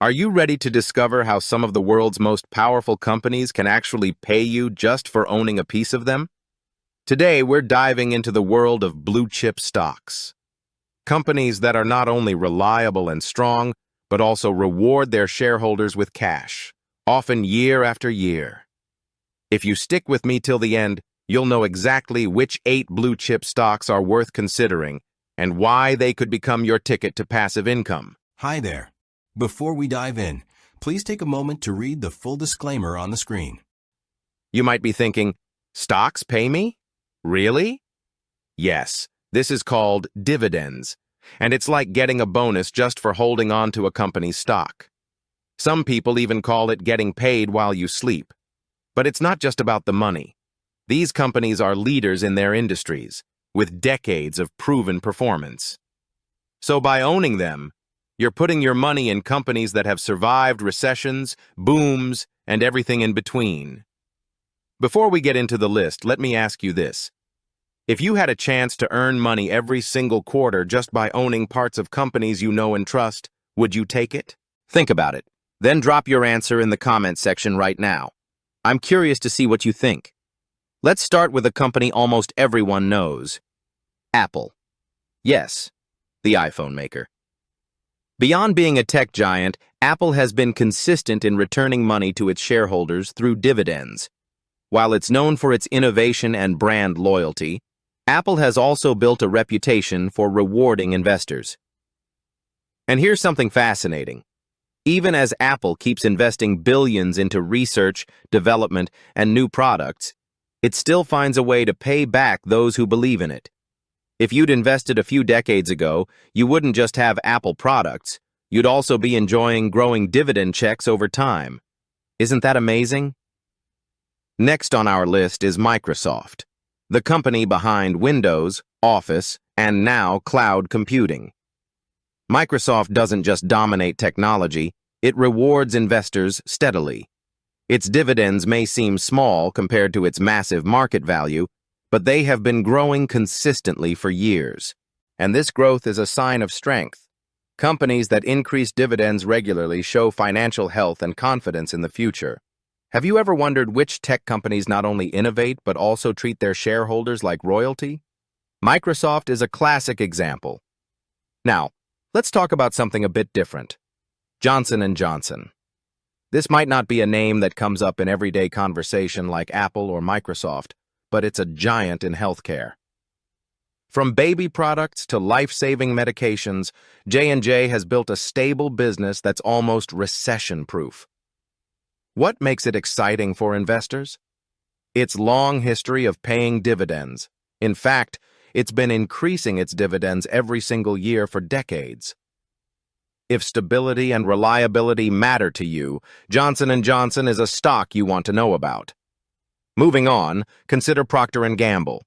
Are you ready to discover how some of the world's most powerful companies can actually pay you just for owning a piece of them? Today, we're diving into the world of blue-chip stocks. Companies that are not only reliable and strong, but also reward their shareholders with cash, often year after year. If you stick with me till the end, you'll know exactly which 8 blue-chip stocks are worth considering and why they could become your ticket to passive income. Hi there. Before we dive in, please take a moment to read the full disclaimer on the screen. You might be thinking, stocks pay me? Really? Yes, this is called dividends, and it's like getting a bonus just for holding on to a company's stock. Some people even call it getting paid while you sleep. But it's not just about the money. These companies are leaders in their industries, with decades of proven performance. So by owning them, you're putting your money in companies that have survived recessions, booms, and everything in between. Before we get into the list, let me ask you this. If you had a chance to earn money every single quarter just by owning parts of companies you know and trust, would you take it? Think about it. Then drop your answer in the comment section right now. I'm curious to see what you think. Let's start with a company almost everyone knows. Apple. Yes, the iPhone maker. Beyond being a tech giant, Apple has been consistent in returning money to its shareholders through dividends. While it's known for its innovation and brand loyalty, Apple has also built a reputation for rewarding investors. And here's something fascinating. Even as Apple keeps investing billions into research, development, and new products, it still finds a way to pay back those who believe in it. If you'd invested a few decades ago, you wouldn't just have Apple products, you'd also be enjoying growing dividend checks over time. Isn't that amazing? Next on our list is Microsoft, the company behind Windows, Office, and now cloud computing. Microsoft doesn't just dominate technology, it rewards investors steadily. Its dividends may seem small compared to its massive market value, but they have been growing consistently for years. And this growth is a sign of strength. Companies that increase dividends regularly show financial health and confidence in the future. Have you ever wondered which tech companies not only innovate but also treat their shareholders like royalty? Microsoft is a classic example. Now, let's talk about something a bit different. Johnson & Johnson. This might not be a name that comes up in everyday conversation like Apple or Microsoft, but it's a giant in healthcare. From baby products to life-saving medications, J&J has built a stable business that's almost recession-proof. What makes it exciting for investors? Its long history of paying dividends. In fact, it's been increasing its dividends every single year for decades. If stability and reliability matter to you, Johnson & Johnson is a stock you want to know about. Moving on, consider Procter & Gamble.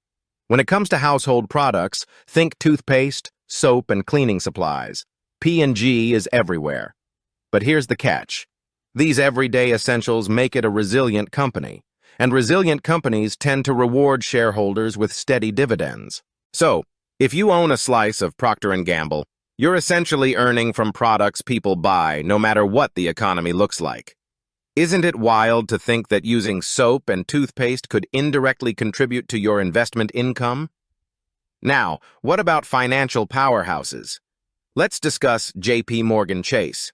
When it comes to household products, think toothpaste, soap, and cleaning supplies. P&G is everywhere. But here's the catch. These everyday essentials make it a resilient company, and resilient companies tend to reward shareholders with steady dividends. So, if you own a slice of Procter & Gamble, you're essentially earning from products people buy no matter what the economy looks like. Isn't it wild to think that using soap and toothpaste could indirectly contribute to your investment income? Now, what about financial powerhouses? Let's discuss J.P. Morgan Chase.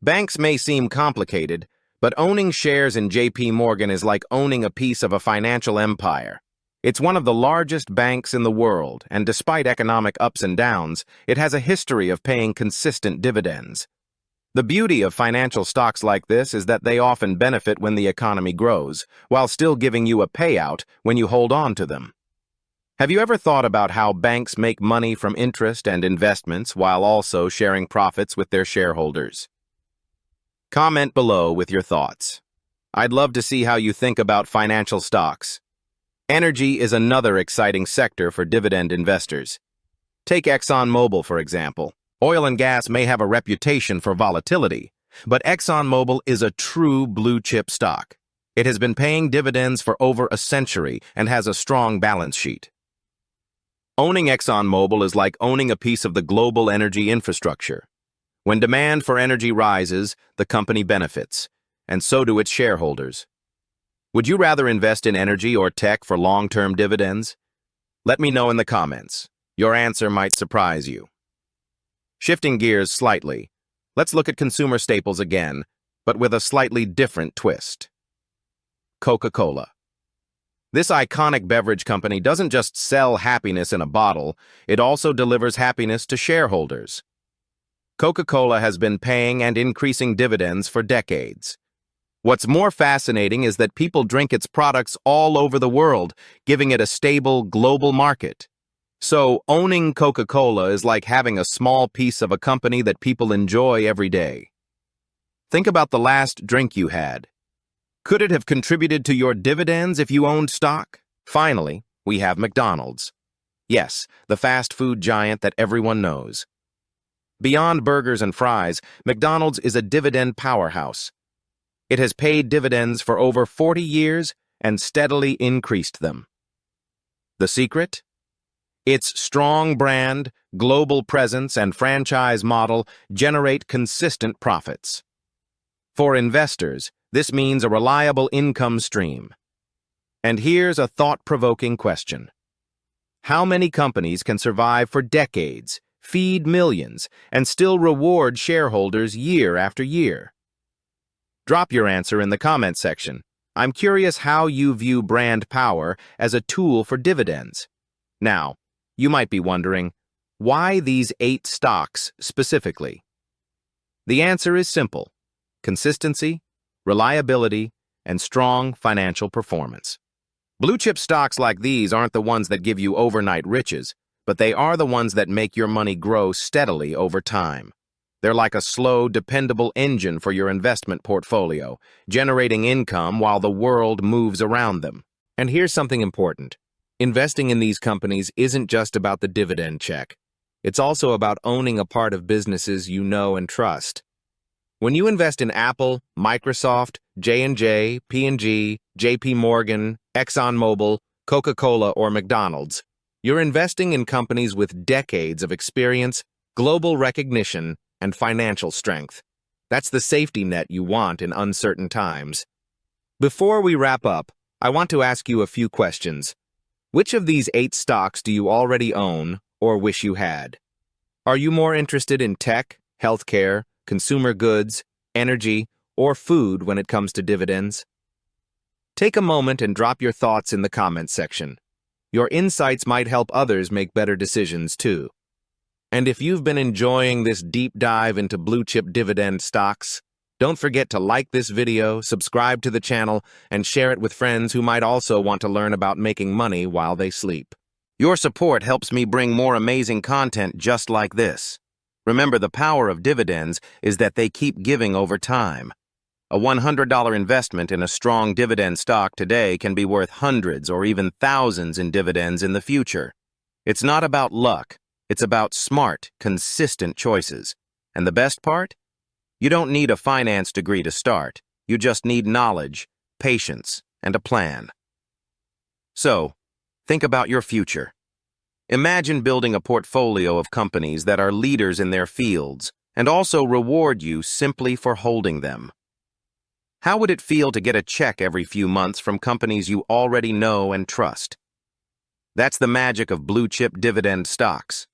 Banks may seem complicated, but owning shares in J.P. Morgan is like owning a piece of a financial empire. It's one of the largest banks in the world, and despite economic ups and downs, it has a history of paying consistent dividends. The beauty of financial stocks like this is that they often benefit when the economy grows, while still giving you a payout when you hold on to them. Have you ever thought about how banks make money from interest and investments while also sharing profits with their shareholders? Comment below with your thoughts. I'd love to see how you think about financial stocks. Energy is another exciting sector for dividend investors. Take ExxonMobil, for example. Oil and gas may have a reputation for volatility, but ExxonMobil is a true blue-chip stock. It has been paying dividends for over a century and has a strong balance sheet. Owning ExxonMobil is like owning a piece of the global energy infrastructure. When demand for energy rises, the company benefits, and so do its shareholders. Would you rather invest in energy or tech for long-term dividends? Let me know in the comments. Your answer might surprise you. Shifting gears slightly, let's look at consumer staples again, but with a slightly different twist. Coca-Cola. This iconic beverage company doesn't just sell happiness in a bottle, it also delivers happiness to shareholders. Coca-Cola has been paying and increasing dividends for decades. What's more fascinating is that people drink its products all over the world, giving it a stable global market. So, owning Coca-Cola is like having a small piece of a company that people enjoy every day. Think about the last drink you had. Could it have contributed to your dividends if you owned stock? Finally, we have McDonald's. Yes, the fast food giant that everyone knows. Beyond burgers and fries, McDonald's is a dividend powerhouse. It has paid dividends for over 40 years and steadily increased them. The secret? Its strong brand, global presence, and franchise model generate consistent profits. For investors, this means a reliable income stream. And here's a thought-provoking question. How many companies can survive for decades, feed millions, and still reward shareholders year after year? Drop your answer in the comment section. I'm curious how you view brand power as a tool for dividends. Now, you might be wondering, why these 8 stocks specifically? The answer is simple: consistency, reliability, and strong financial performance. Blue-chip stocks like these aren't the ones that give you overnight riches, but they are the ones that make your money grow steadily over time. They're like a slow, dependable engine for your investment portfolio, generating income while the world moves around them. And here's something important. Investing in these companies isn't just about the dividend check. It's also about owning a part of businesses you know and trust. When you invest in Apple, Microsoft, J&J, P&G, JP Morgan, ExxonMobil, Coca-Cola, or McDonald's, you're investing in companies with decades of experience, global recognition, and financial strength. That's the safety net you want in uncertain times. Before we wrap up, I want to ask you a few questions. Which of these 8 stocks do you already own or wish you had? Are you more interested in tech, healthcare, consumer goods, energy, or food when it comes to dividends? Take a moment and drop your thoughts in the comments section. Your insights might help others make better decisions too. And if you've been enjoying this deep dive into blue-chip dividend stocks, don't forget to like this video, subscribe to the channel, and share it with friends who might also want to learn about making money while they sleep. Your support helps me bring more amazing content just like this. Remember, the power of dividends is that they keep giving over time. A $100 investment in a strong dividend stock today can be worth hundreds or even thousands in dividends in the future. It's not about luck. It's about smart, consistent choices. And the best part? You don't need a finance degree to start. You just need knowledge, patience, and a plan. So, think about your future. Imagine building a portfolio of companies that are leaders in their fields and also reward you simply for holding them. How would it feel to get a check every few months from companies you already know and trust? That's the magic of blue-chip dividend stocks.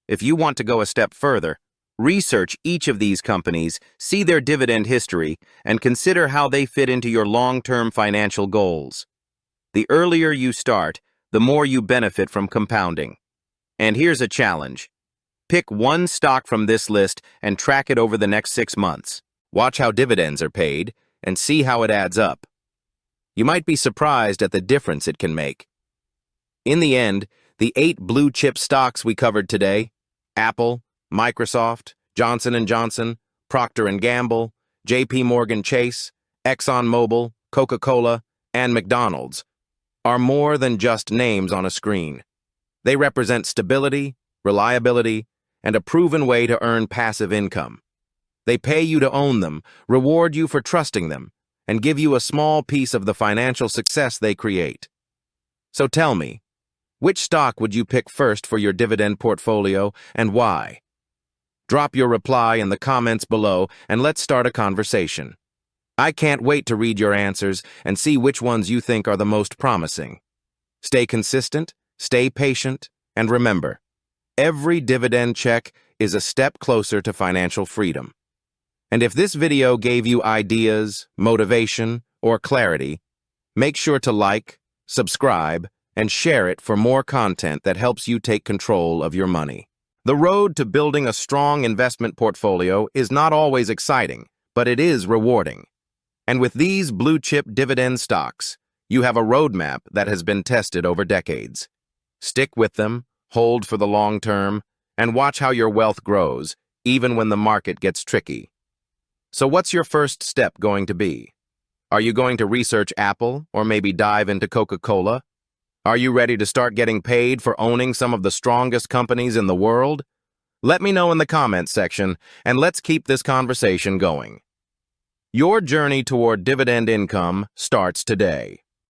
If you want to go a step further, research each of these companies, see their dividend history, and consider how they fit into your long-term financial goals. The earlier you start, the more you benefit from compounding. And here's a challenge. Pick one stock from this list and track it over the next 6 months. Watch how dividends are paid and see how it adds up. You might be surprised at the difference it can make. In the end, the 8 blue-chip stocks we covered today, Apple, Microsoft, Johnson & Johnson, Procter & Gamble, JP Morgan Chase, ExxonMobil, Coca-Cola, and McDonald's, are more than just names on a screen. They represent stability, reliability, and a proven way to earn passive income. They pay you to own them, reward you for trusting them, and give you a small piece of the financial success they create. So tell me, which stock would you pick first for your dividend portfolio and why? Drop your reply in the comments below and let's start a conversation. I can't wait to read your answers and see which ones you think are the most promising. Stay consistent, stay patient, and remember, every dividend check is a step closer to financial freedom. And if this video gave you ideas, motivation, or clarity, make sure to like, subscribe, and share it for more content that helps you take control of your money. The road to building a strong investment portfolio is not always exciting, but it is rewarding. And with these blue-chip dividend stocks, you have a roadmap that has been tested over decades. Stick with them, hold for the long term, and watch how your wealth grows, even when the market gets tricky. So what's your first step going to be? Are you going to research Apple or maybe dive into Coca-Cola? Are you ready to start getting paid for owning some of the strongest companies in the world? Let me know in the comments section, and let's keep this conversation going. Your journey toward dividend income starts today.